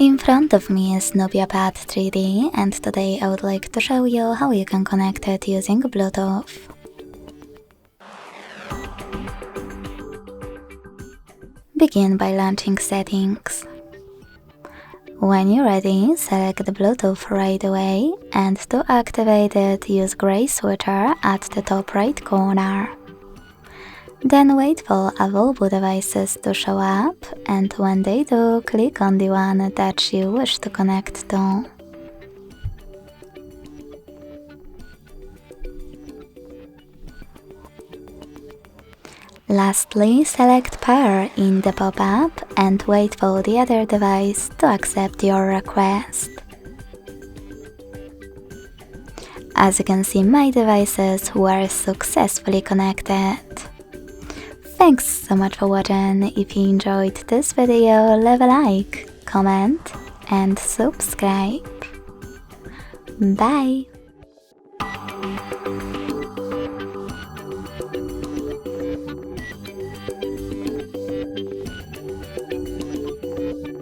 In front of me is Nubia Pad 3D, and today I would like to show you how you can connect it using Bluetooth. Begin by launching settings. When you're ready, select the Bluetooth right away, and to activate it, use gray switcher at the top right corner. Then wait for available devices to show up, and when they do, click on the one that you wish to connect to. Lastly, select Pair in the pop-up and wait for the other device to accept your request. As you can see, my devices were successfully connected. Thanks so much for watching. If you enjoyed this video, leave a like, comment and subscribe. Bye!